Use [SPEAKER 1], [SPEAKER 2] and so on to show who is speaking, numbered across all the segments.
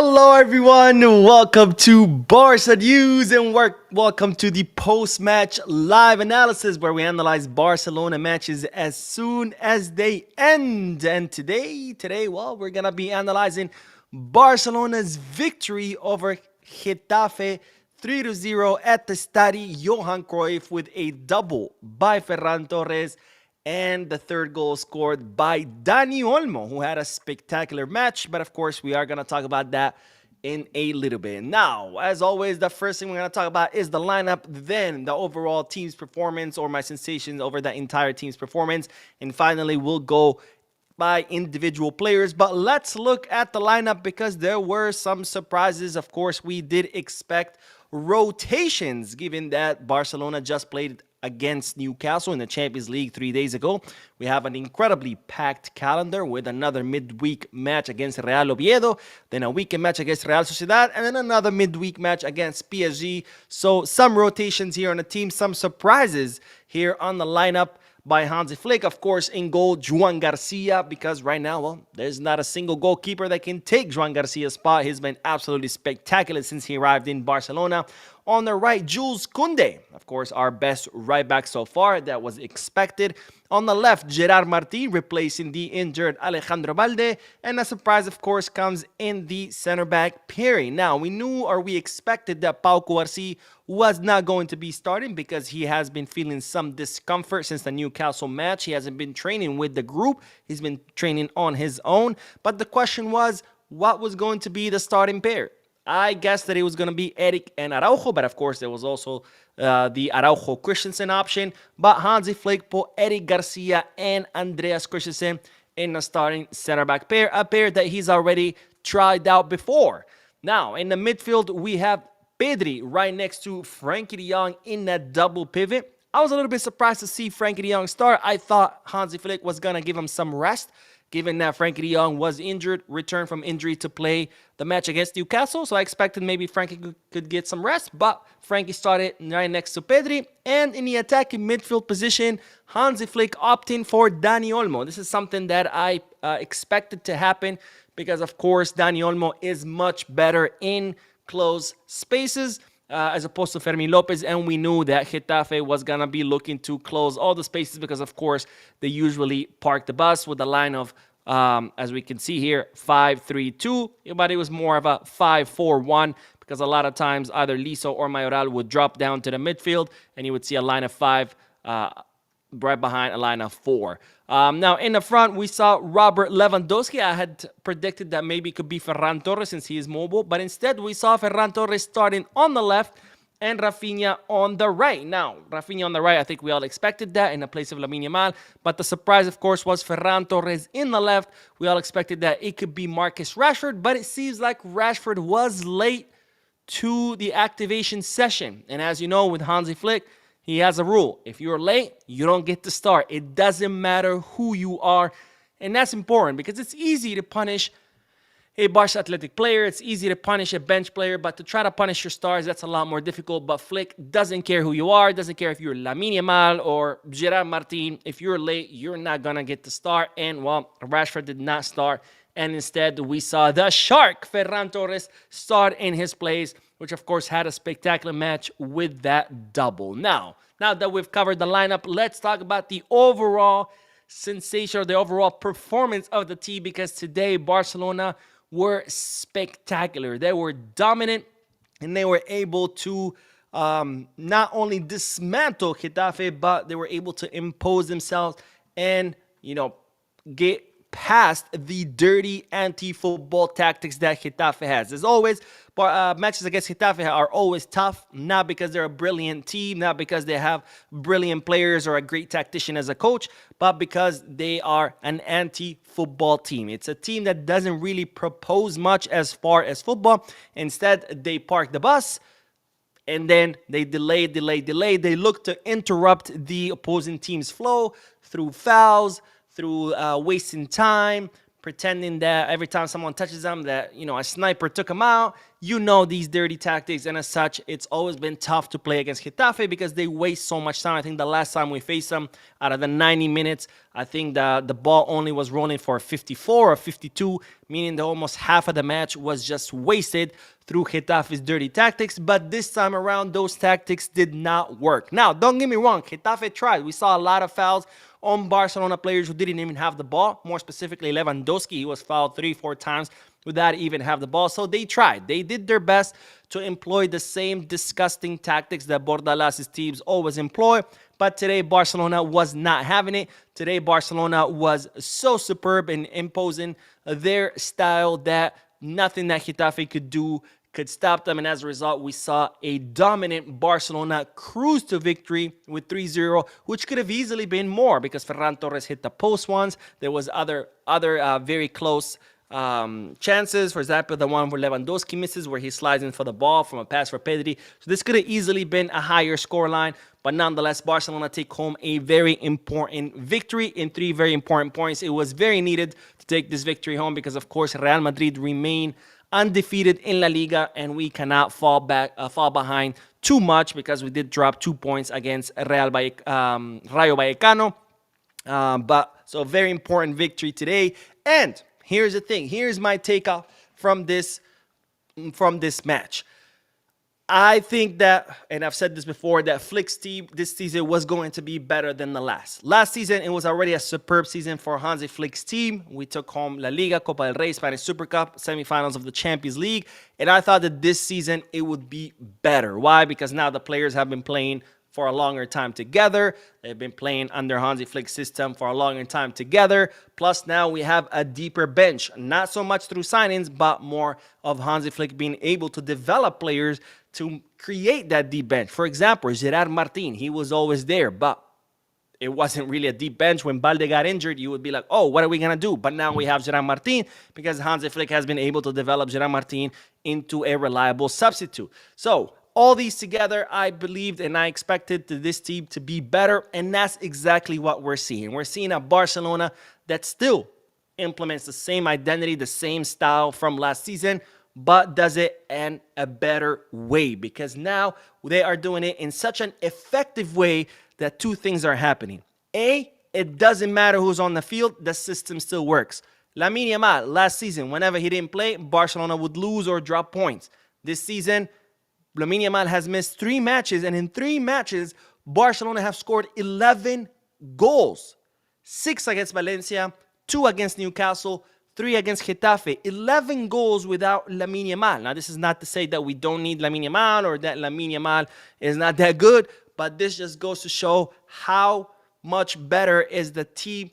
[SPEAKER 1] Hello, everyone. Welcome to Barca News and welcome to the post-match live analysis where we analyze Barcelona matches as soon as they end. And today, we're gonna be analyzing Barcelona's victory over Getafe 3-0 at the Stadi Johan Cruyff with a double by Ferran Torres and the third goal scored by Dani Olmo, who had a spectacular match. But of course, we are going to talk about that in a little bit. Now, as always, the first thing we're going to talk about is the lineup, then the overall team's performance or my sensations over the entire team's performance. And finally, we'll go by individual players. But let's look at the lineup because there were some surprises. Of course, we did expect rotations given that Barcelona just played against Newcastle in the Champions League 3 days ago. We have an incredibly packed calendar with another midweek match against Real Oviedo, then a weekend match against Real Sociedad, and then another midweek match against PSG. So some rotations here on the team, some surprises here on the lineup by Hansi Flick. Of course, in goal, Joan Garcia, because right now, there's not a single goalkeeper that can take Joan Garcia's spot. He's been absolutely spectacular since he arrived in Barcelona. On the right, Jules Koundé, of course, our best right back so far. That was expected. On the left, Gerard Martin replacing the injured Alejandro Balde. And a surprise, of course, comes in the center back pairing. Now, we knew or we expected that Pau Cubarsí was not going to be starting because he has been feeling some discomfort since the Newcastle match. He hasn't been training with the group. He's been training on his own. But the question was, what was going to be the starting pair? I guessed that it was going to be Eric and Araujo, but of course there was also the Araujo Christensen option. But Hansi Flick put Eric Garcia and Andreas Christensen in a starting center back pair, a pair that he's already tried out before. Now, in the midfield, we have Pedri right next to Frankie de Jong in that double pivot. I was a little bit surprised to see Frankie de Jong start. I thought Hansi Flick was going to give him some rest, given that Frankie de Jong was injured, returned from injury to play the match against Newcastle. So I expected maybe Frankie could get some rest, but Frankie started right next to Pedri. And in the attacking midfield position, Hansi Flick opting for Dani Olmo. This is something that I expected to happen because, of course, Dani Olmo is much better in close spaces as opposed to Fermin Lopez, and we knew that Getafe was going to be looking to close all the spaces because, of course, they usually park the bus with a line of, as we can see here, 5-3-2, but it was more of a 5-4-1 because a lot of times either Liso or Mayoral would drop down to the midfield, and you would see a line of 5 right behind a line of 4. Now, in the front, we saw Robert Lewandowski. I had predicted that maybe it could be Ferran Torres since he is mobile, but instead we saw Ferran Torres starting on the left and Rafinha on the right. Now, Rafinha on the right, I think we all expected that in the place of Lamine Yamal, but the surprise, of course, was Ferran Torres in the left. We all expected that it could be Marcus Rashford, but it seems like Rashford was late to the activation session. And as you know, with Hansi Flick, he has a rule. If you're late, you don't get to start. It doesn't matter who you are. And that's important because it's easy to punish a Barca Athletic player. It's easy to punish a bench player, but to try to punish your stars, that's a lot more difficult. But Flick doesn't care who you are. Doesn't care if you're Lamine Yamal or Gerard Martin. If you're late, you're not going to get to start. And, well, Rashford did not start. And instead, we saw the Shark, Ferran Torres, start in his place, which, of course, had a spectacular match with that double. Now that we've covered the lineup, let's talk about the overall sensation or the overall performance of the team because today Barcelona were spectacular. They were dominant and they were able to not only dismantle Getafe, but they were able to impose themselves and, get past the dirty anti-football tactics that Getafe has. As always, matches against Getafe are always tough, not because they're a brilliant team, not because they have brilliant players or a great tactician as a coach, but because they are an anti-football team. It's a team that doesn't really propose much as far as football. Instead, they park the bus, and then they delay. They look to interrupt the opposing team's flow through fouls, through wasting time, pretending that every time someone touches them that, a sniper took them out. These dirty tactics, and as such, it's always been tough to play against Getafe because they waste so much time. I think the last time we faced them, out of the 90 minutes, I think the ball only was rolling for 54 or 52, meaning that almost half of the match was just wasted through Getafe's dirty tactics. But this time around, those tactics did not work. Now, don't get me wrong, Getafe tried. We saw a lot of fouls on Barcelona players who didn't even have the ball. More specifically, Lewandowski, he was fouled 3-4 times without even have the ball. So they tried. They did their best to employ the same disgusting tactics that Bordalas' teams always employ. But today, Barcelona was not having it. Today, Barcelona was so superb in imposing their style that nothing that Getafe could do could stop them. And as a result, we saw a dominant Barcelona cruise to victory with 3-0, which could have easily been more because Ferran Torres hit the post once. There was other very close chances. For example, the one where Lewandowski misses, where he slides in for the ball from a pass for Pedri. So this could have easily been a higher scoreline. But nonetheless, Barcelona take home a very important victory in 3 very important points. It was very needed to take this victory home because, of course, Real Madrid remain undefeated in La Liga, and we cannot fall behind too much because we did drop 2 points against Rayo Vallecano. But so very important victory today. And here's the thing. Here's my takeoff from this match. I think that, and I've said this before, that Flick's team this season was going to be better than the last. Last season, it was already a superb season for Hansi Flick's team. We took home La Liga, Copa del Rey, Spanish Super Cup, semifinals of the Champions League. And I thought that this season, it would be better. Why? Because now the players have been playing for a longer time together. They've been playing under Hansi Flick's system for a longer time together. Plus, now we have a deeper bench. Not so much through signings, but more of Hansi Flick being able to develop players to create that deep bench. For example, Gerard Martin, he was always there, but it wasn't really a deep bench. When Balde got injured, you would be like, oh, what are we going to do? But now we have Gerard Martin because Hansi Flick has been able to develop Gerard Martin into a reliable substitute. So all these together, I believed and I expected this team to be better, and that's exactly what we're seeing. We're seeing a Barcelona that still implements the same identity, the same style from last season, but does it in a better way because now they are doing it in such an effective way that 2 things are happening. A, it doesn't matter who's on the field, the system still works. Lamine Yamal, last season, whenever he didn't play, Barcelona would lose or drop points. This season, Lamine Yamal has missed 3 matches, and in 3 matches, Barcelona have scored 11 goals. 6 against Valencia, 2 against Newcastle, 3 against Getafe. 11 goals without Lamine Yamal. Now, this is not to say that we don't need Lamine Yamal or that Lamine Yamal is not that good, but this just goes to show how much better is the team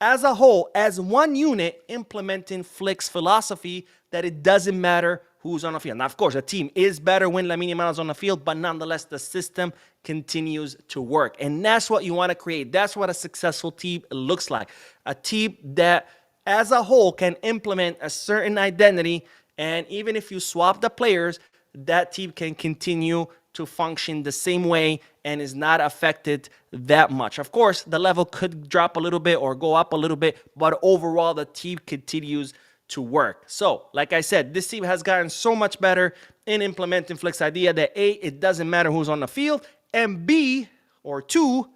[SPEAKER 1] as a whole, as one unit, implementing Flick's philosophy that it doesn't matter who's on the field. Now, of course, the team is better when Lamine Yamal is on the field, but nonetheless, the system continues to work. And that's what you want to create. That's what a successful team looks like. A team that, as a whole, can implement a certain identity, and even if you swap the players, that team can continue to function the same way and is not affected that much. Of course, the level could drop a little bit or go up a little bit, but overall, the team continues to work. So, like I said, this team has gotten so much better in implementing Flick's idea that A, it doesn't matter who's on the field, and B, or 2,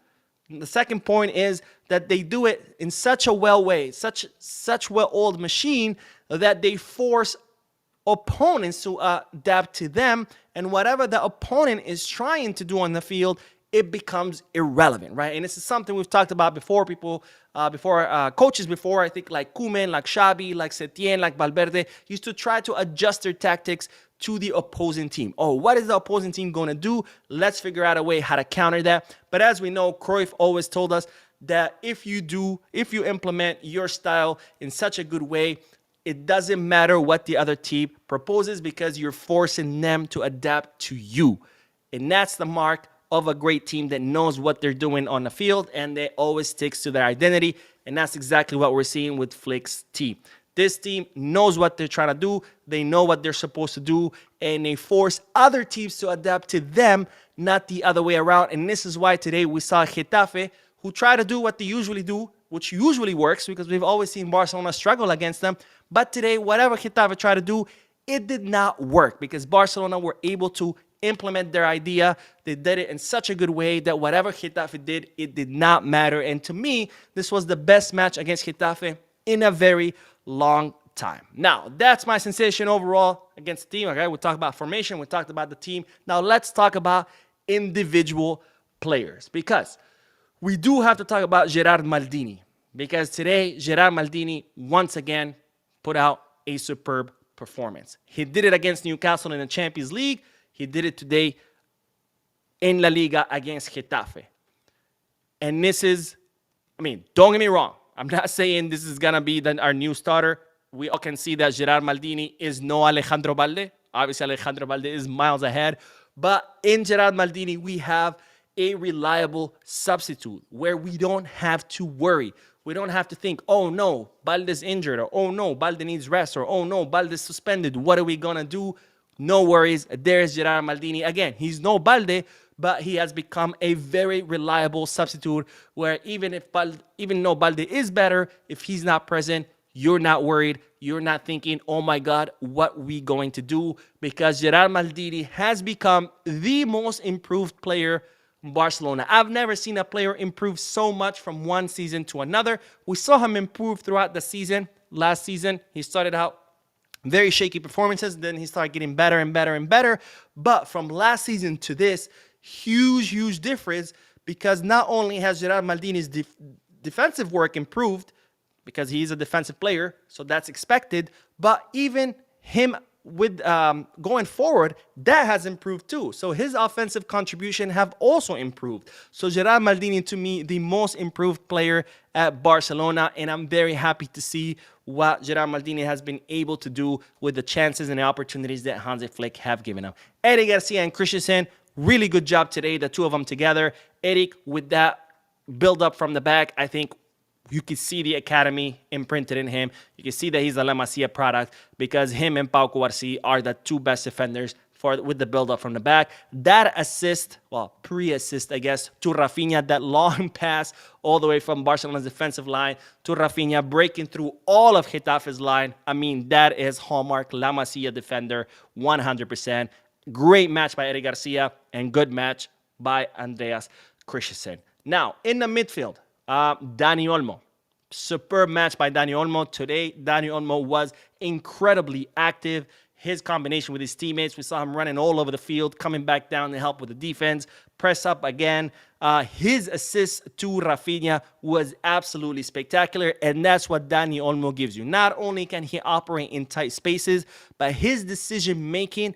[SPEAKER 1] the second point is that they do it in such a well way, such well-oiled machine that they force opponents to adapt to them, and whatever the opponent is trying to do on the field, it becomes irrelevant, right? And this is something we've talked about before. Coaches before, I think like Koeman, like Xabi, like Setien, like Valverde, used to try to adjust their tactics to the opposing team. Oh, what is the opposing team going to do? Let's figure out a way how to counter that. But as we know, Cruyff always told us that if you implement your style in such a good way, it doesn't matter what the other team proposes because you're forcing them to adapt to you. And that's the mark of a great team that knows what they're doing on the field, and they always sticks to their identity. And that's exactly what we're seeing with Flick's team. This team knows what they're trying to do. They know what they're supposed to do, and they force other teams to adapt to them, not the other way around. And this is why today we saw Getafe, who try to do what they usually do, which usually works because we've always seen Barcelona struggle against them. But today, whatever Getafe tried to do, it did not work because Barcelona were able to implement their idea. They did it in such a good way that whatever Getafe did, it did not matter. And to me, this was the best match against Getafe in a very long time. Now, that's my sensation overall against the team. Okay, we talked about formation, we talked about the team. Now, let's talk about individual players because we do have to talk about Gerard Maldini because today, Gerard Maldini once again put out a superb performance. He did it against Newcastle in the Champions League. He did it today in La Liga against Getafe. And this is, don't get me wrong. I'm not saying this is going to be our new starter. We all can see that Gerard Maldini is no Alejandro Balde. Obviously, Alejandro Balde is miles ahead. But in Gerard Maldini, we have a reliable substitute where we don't have to worry. We don't have to think, oh no, Balde's injured, or oh no, Balde needs rest, or oh no, Balde's suspended. What are we going to do? No worries. There's Gerard Maldini. Again, he's no Balde, but he has become a very reliable substitute where even though Balde is better, if he's not present, you're not worried. You're not thinking, oh my God, what we going to do? Because Gerard Maldini has become the most improved player in Barcelona. I've never seen a player improve so much from one season to another. We saw him improve throughout the season. Last season, he started out very shaky performances. Then he started getting better and better and better. But from last season to this, huge difference because not only has Gerard Maldini's defensive work improved because he's a defensive player, so that's expected, but even him with going forward, that has improved too. So his offensive contribution have also improved. So Gerard Maldini, to me, the most improved player at Barcelona, and I'm very happy to see what Gerard Maldini has been able to do with the chances and the opportunities that Hansi Flick have given him. Eric Garcia and Christensen, really good job today, the two of them together. Eric, with that build-up from the back, I think you can see the academy imprinted in him. You can see that he's a La Masia product because him and Pau Cubarsí are the two best defenders with the build-up from the back. That assist, pre-assist, I guess, to Rafinha, that long pass all the way from Barcelona's defensive line to Rafinha, breaking through all of Getafe's line. That is hallmark La Masia defender, 100%. Great match by Eric Garcia and good match by Andreas Christensen. Now, in the midfield, Dani Olmo. Superb match by Dani Olmo. Today, Dani Olmo was incredibly active. His combination with his teammates, we saw him running all over the field, coming back down to help with the defense, press up again. His assist to Rafinha was absolutely spectacular, and that's what Dani Olmo gives you. Not only can he operate in tight spaces, but his decision-making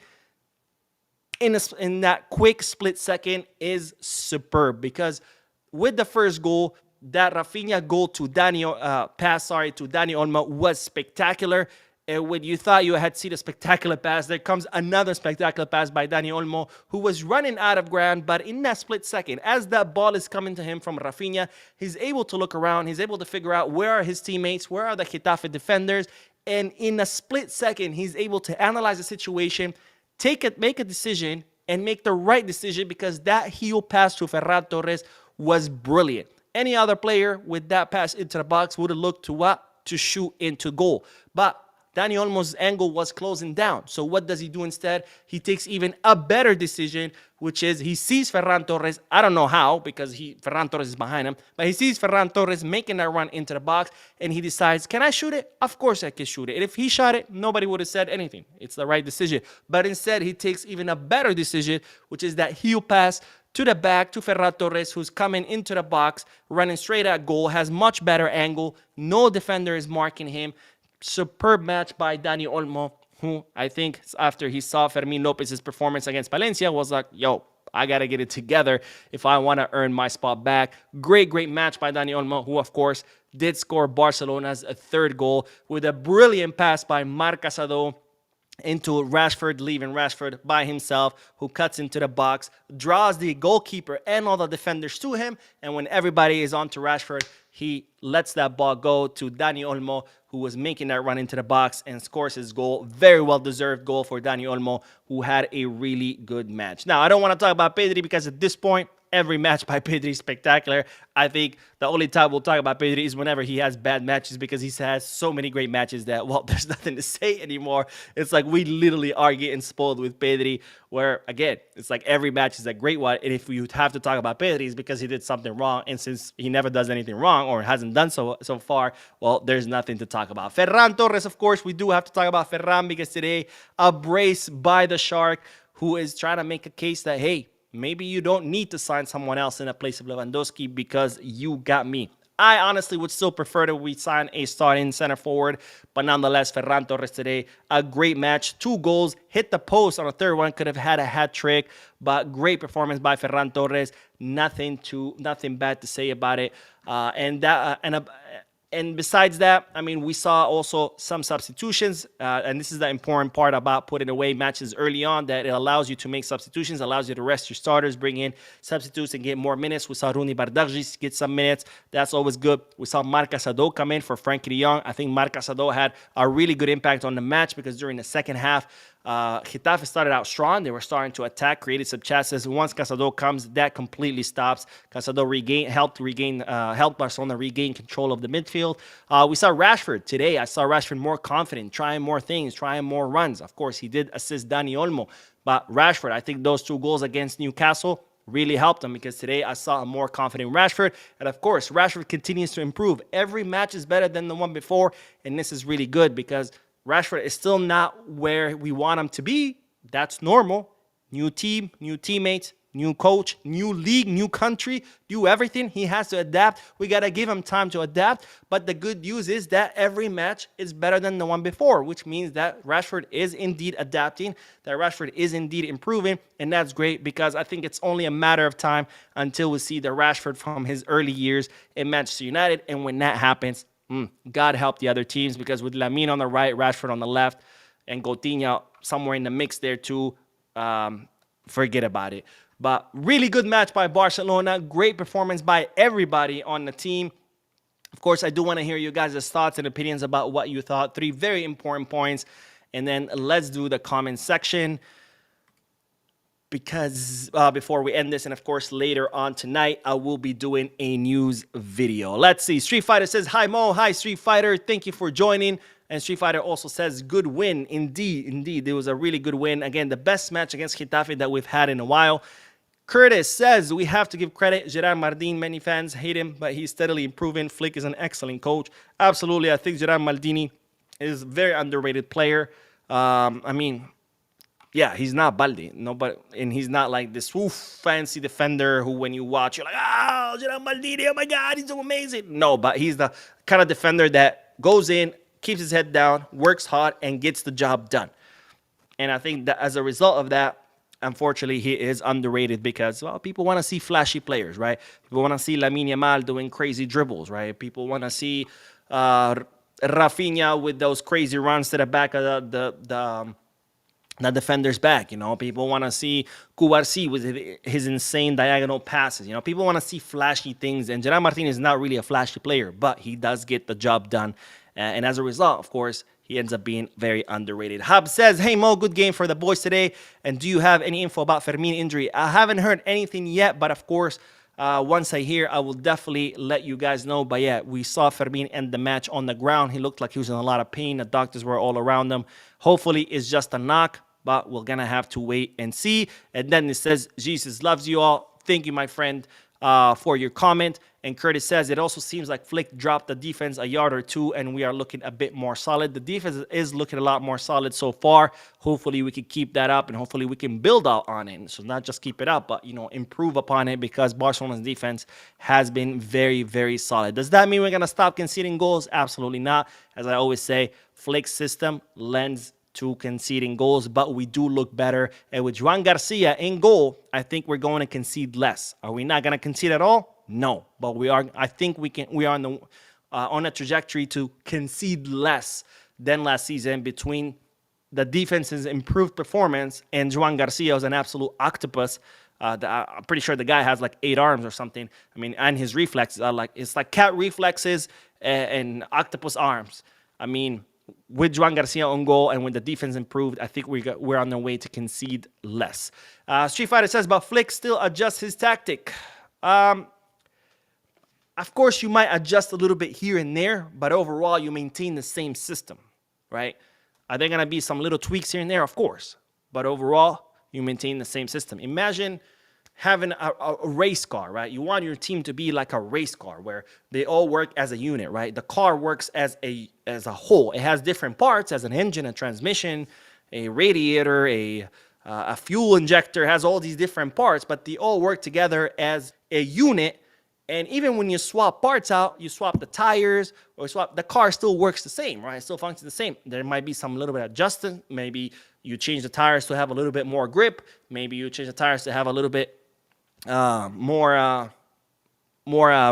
[SPEAKER 1] in that quick split second is superb because with the first goal, that Rafinha goal to pass to Dani Olmo was spectacular. And when you thought you had seen a spectacular pass, there comes another spectacular pass by Dani Olmo, who was running out of ground, but in that split second, as that ball is coming to him from Rafinha, he's able to look around, he's able to figure out where are his teammates, where are the Getafe defenders, and in a split second, he's able to analyze the situation, make a decision, and make the right decision because that heel pass to Ferran Torres was brilliant. Any other player with that pass into the box would have looked to what? To shoot into goal. But Dani Olmo's angle was closing down. So what does he do instead? He takes even a better decision, which is he sees Ferran Torres. I don't know how because Ferran Torres is behind him. But he sees Ferran Torres making that run into the box and he decides, can I shoot it? Of course I can shoot it. And if he shot it, nobody would have said anything. It's the right decision. But instead, he takes even a better decision, which is that heel pass to the back to Ferran Torres, who's coming into the box, running straight at goal, has much better angle. No defender is marking him. Superb match by Dani Olmo, who I think after he saw Fermin Lopez's performance against Valencia was like, yo, I got to get it together if I want to earn my spot back. Great match by Dani Olmo, who, of course, did score Barcelona's third goal with a brilliant pass by Marc Casado into Rashford, leaving Rashford by himself, who cuts into the box, draws the goalkeeper and all the defenders to him, and when everybody is on to Rashford, he lets that ball go to Dani Olmo, who was making that run into the box and scores his goal. Very well-deserved goal for Dani Olmo, who had a really good match. Now, I don't want to talk about Pedri because at this point, every match by Pedri is spectacular. I think the only time we'll talk about Pedri is whenever he has bad matches, because he has so many great matches that, well, there's nothing to say anymore. It's like we literally are getting spoiled with Pedri, where, again, it's like every match is a great one. And if you have to talk about Pedri, it's because he did something wrong. And since he never does anything wrong, or hasn't done so far, well, there's nothing to talk about. Ferran Torres, of course, we do have to talk about Ferran, because today, a brace by the Shark, who is trying to make a case that, hey, maybe you don't need to sign someone else in the place of Lewandowski because you got me. I honestly would still prefer that we sign a starting center forward, but nonetheless, Ferran Torres today, a great match, 2 goals, hit the post on a third one, could have had a hat trick, but great performance by Ferran Torres. Nothing bad to say about it. And besides that, I mean, we saw also some substitutions, and this is the important part about putting away matches early on, that it allows you to make substitutions, allows you to rest your starters, bring in substitutes and get more minutes. We saw Rooney Bardghji get some minutes. That's always good. We saw Marc Casado come in for Frankie de Jong. I think Marc Casado had a really good impact on the match, because during the second half, Getafe started out strong. They were starting to attack, created some chances. Once Casado comes, that completely stops. Casado helped Barcelona regain control of the midfield. We saw Rashford today. I saw Rashford more confident, trying more things, trying more runs. Of course, he did assist Dani Olmo, but Rashford, I think those 2 goals against Newcastle really helped him, because today I saw a more confident Rashford. And of course, Rashford continues to improve. Every match is better than the one before, and this is really good, because Rashford is still not where we want him to be. That's normal. New team, new teammates, new coach, new league, new country, do everything. He has to adapt. We got to give him time to adapt. But the good news is that every match is better than the one before, which means that Rashford is indeed adapting, that Rashford is indeed improving. And that's great, because I think it's only a matter of time until we see the Rashford from his early years in Manchester United. And when that happens, God help the other teams, because with Lamine on the right, Rashford on the left, and Coutinho somewhere in the mix there too, forget about it. But really good match by Barcelona. Great performance by everybody on the team. Of course, I do want to hear you guys' thoughts and opinions about what you thought. 3 very important points. And then let's do the comment section, because before we end this, and of course later on tonight, I will be doing a news video. Let's see. Street Fighter says, hi Mo, hi Street Fighter, thank you for joining. And Street Fighter also says, good win. Indeed, it was a really good win. Again, the best match against Getafe that we've had in a while. Curtis says, we have to give credit. Gerard Maldini, many fans hate him, but he's steadily improving. Flick is an excellent coach. Absolutely, I think Gerard Maldini is a very underrated player. I mean, yeah, he's not Baldi, and he's not like this fancy defender who, when you watch, you're like, oh, Gerard Maldini, oh my God, he's so amazing. No, but he's the kind of defender that goes in, keeps his head down, works hard, and gets the job done. And I think that as a result of that, unfortunately, he is underrated, because, well, people want to see flashy players, right? People want to see Lamine Yamal doing crazy dribbles, right? People want to see Rafinha with those crazy runs to the back of the defender's back. You know, people want to see Cubarsí with his insane diagonal passes. You know, people want to see flashy things, and Gerard Martin is not really a flashy player, but he does get the job done. And as a result, of course, he ends up being very underrated. Hub says, hey Mo, good game for the boys today. And do you have any info about Fermin injury? I haven't heard anything yet, but of course, once I hear, I will definitely let you guys know. But yeah, we saw Fermin end the match on the ground. He looked like he was in a lot of pain. The doctors were all around him. Hopefully, it's just a knock, but we're going to have to wait and see. And then it says, Jesus loves you all. Thank you, my friend, for your comment. And Curtis says, it also seems like Flick dropped the defense a yard or two, and we are looking a bit more solid. The defense is looking a lot more solid so far. Hopefully, we can keep that up, and hopefully, we can build out on it. So not just keep it up, but, you know, improve upon it, because Barcelona's defense has been very, very solid. Does that mean we're going to stop conceding goals? Absolutely not. As I always say, Flick's system lends to conceding goals, but we do look better. And with Juan Garcia in goal, I think we're going to concede less. Are we not going to concede at all? No, but we are. I think we can. We are on a trajectory to concede less than last season, between the defense's improved performance and Juan Garcia is an absolute octopus. I'm pretty sure the guy has like 8 arms or something. I mean, and his reflexes are like, it's like cat reflexes and octopus arms. I mean, with Joan Garcia on goal and when the defense improved, I think we're on the way to concede less. Street Fighter says, but Flick still adjusts his tactic. Of course, you might adjust a little bit here and there, but overall, you maintain the same system, right? Are there going to be some little tweaks here and there? Of course. But overall, you maintain the same system. Imagine having a race car, right? You want your team to be like a race car where they all work as a unit, right? The car works as a whole. It has different parts, as an engine, a transmission, a radiator, a fuel injector, has all these different parts, but they all work together as a unit. And even when you swap parts out, you swap the tires or the car still works the same, right? It still functions the same. There might be some little bit of adjustment. Maybe you change the tires to have a little bit more grip. Maybe you change the tires to have a little bit more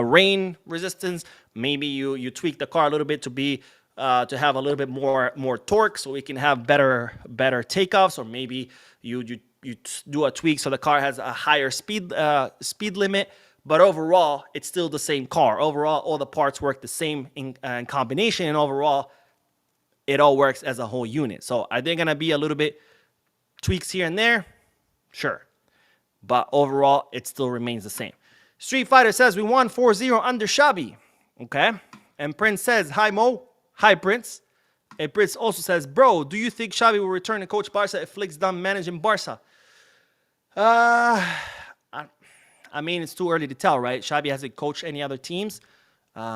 [SPEAKER 1] rain resistance. Maybe you tweak the car a little bit to have a little bit more torque so we can have better takeoffs, or maybe you do a tweak so the car has a higher speed limit. But overall, it's still the same car. Overall, all the parts work the same in combination, and overall, it all works as a whole unit. So are there gonna be a little bit tweaks here and there? Sure. But overall, it still remains the same. Street Fighter says, we won 4-0 under Xabi. Okay. And Prince says, hi, Mo. Hi, Prince. And Prince also says, bro, do you think Xabi will return to coach Barca if Flick's done managing Barca? I mean, it's too early to tell, right? Xabi hasn't coached any other teams.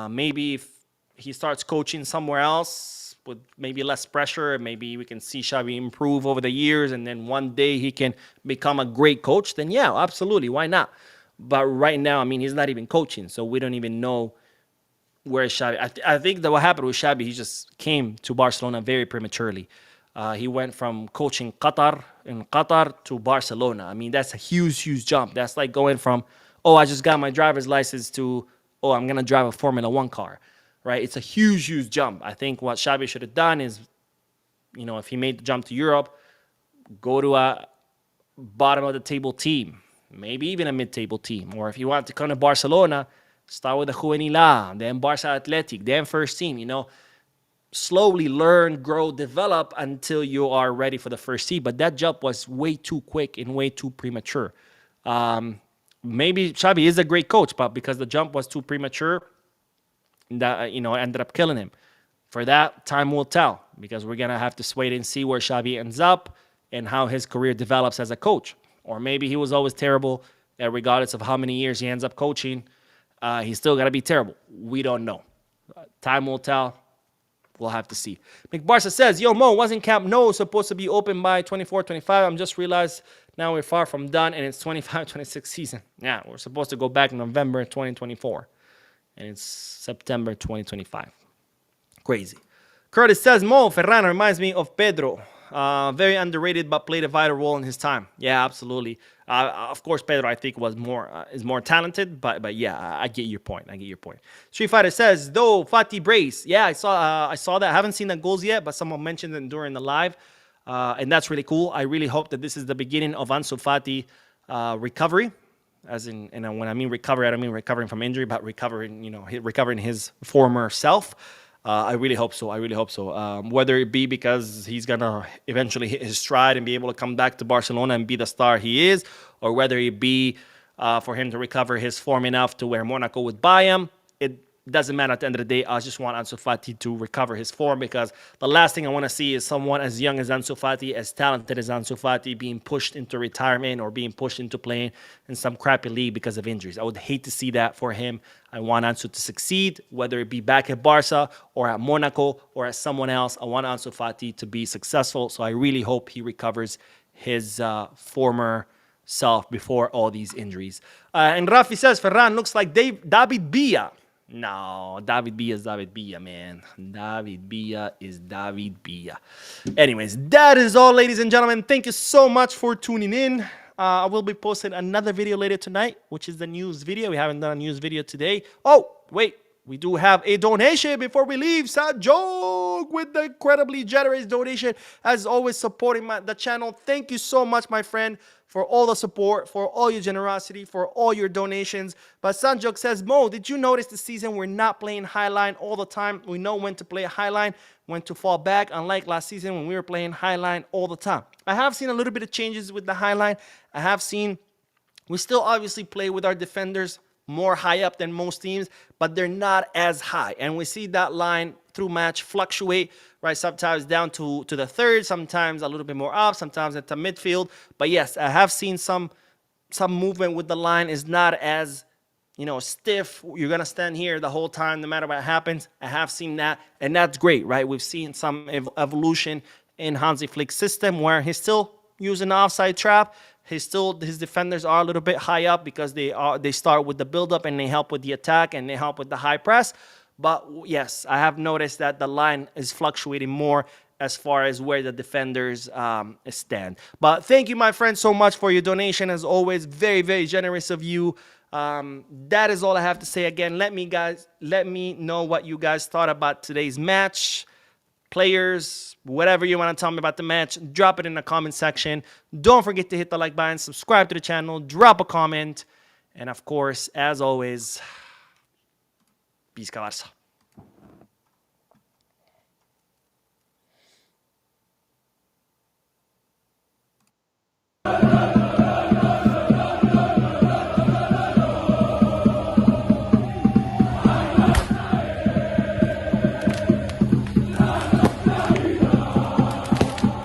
[SPEAKER 1] Maybe if he starts coaching somewhere else with maybe less pressure, maybe we can see Xabi improve over the years, and then one day he can become a great coach, then yeah, absolutely, why not? But right now, I mean, he's not even coaching, so we don't even know where Xabi... I think that what happened with Xabi, he just came to Barcelona very prematurely. He went from coaching in Qatar to Barcelona. I mean, that's a huge jump. That's like going from, oh, I just got my driver's license to, oh, I'm going to drive a Formula 1 car, right? It's a huge jump. I think what Xabi should have done is, you know, if he made the jump to Europe, go to a bottom of the table team, maybe even a mid-table team. Or if you want to come to Barcelona, start with the Juvenil A, then Barca Athletic, then first team, you know. Slowly learn, grow, develop until you are ready for the first team. But that jump was way too quick and way too premature. Maybe Xabi is a great coach, but because the jump was too premature, that ended up killing him. For that, time will tell, because we're gonna have to wait and see where Xabi ends up and how his career develops as a coach. Or maybe he was always terrible, and regardless of how many years he ends up coaching, he's still gonna be terrible. We don't know. Time will tell. We'll have to see. McBarca says, yo, Mo, wasn't Camp Nou supposed to be open by 24-25? I'm just realized now we're far from done, and it's 25-26 season. Yeah, we're supposed to go back in November 2024, and it's September 2025. Crazy. Curtis says, Mo, Ferran reminds me of Pedro. Very underrated, but played a vital role in his time. Yeah, absolutely. Of course, Pedro, I think, is more talented, but yeah, I get your point. Street Fighter says, though, Fati brace. Yeah, I saw that. I haven't seen the goals yet, but someone mentioned it during the live, and that's really cool. I really hope that this is the beginning of Ansu Fati recovery. As in, and when I mean recovery, I don't mean recovering from injury, but recovering his former self. I really hope so. Whether it be because he's going to eventually hit his stride and be able to come back to Barcelona and be the star he is, or whether it be for him to recover his form enough to where Monaco would buy him, it doesn't matter at the end of the day. I just want Ansu Fati to recover his form, because the last thing I want to see is someone as young as Ansu Fati, as talented as Ansu Fati, being pushed into retirement or being pushed into playing in some crappy league because of injuries. I would hate to see that for him. I want Ansu to succeed, whether it be back at Barca or at Monaco or at someone else. I want Ansu Fati to be successful, so I really hope he recovers his former self before all these injuries. And Rafi says, Ferran looks like David Villa. No, David Villa is David Villa, man. David Villa is David Villa. Anyways, that is all, ladies and gentlemen. Thank you so much for tuning in. I will be posting another video later tonight, which is the news video. We haven't done a news video today. Oh, wait. we do have a donation before we leave. Sajog with the incredibly generous donation, as always, supporting the channel. Thank you so much, my friend, for all the support, for all your generosity, for all your donations. But Sanjok says, Mo, did you notice this season we're not playing Highline all the time? We know when to play Highline, when to fall back, unlike last season when we were playing Highline all the time. I have seen a little bit of changes with the Highline. I have seen we still obviously play with our defenders more high up than most teams, but they're not as high. And we see that line through match fluctuate, right? Sometimes down to the third, sometimes a little bit more up, sometimes into midfield. But yes, I have seen some movement with the line is not as, stiff. You're going to stand here the whole time no matter what happens. I have seen that, and that's great, right? We've seen some evolution in Hansi Flick's system where he's still using the offside trap. His defenders are a little bit high up because they start with the build-up and they help with the attack and they help with the high press. But yes, I have noticed that the line is fluctuating more as far as where the defenders stand. But thank you, my friend, so much for your donation. As always, very, very generous of you. That is all I have to say. Again, let me know what you guys thought about today's match. Players, whatever you want to tell me about the match, drop it in the comment section. Don't forget to hit the like button, subscribe to the channel, drop a comment, and of course, as always, peace, Barca.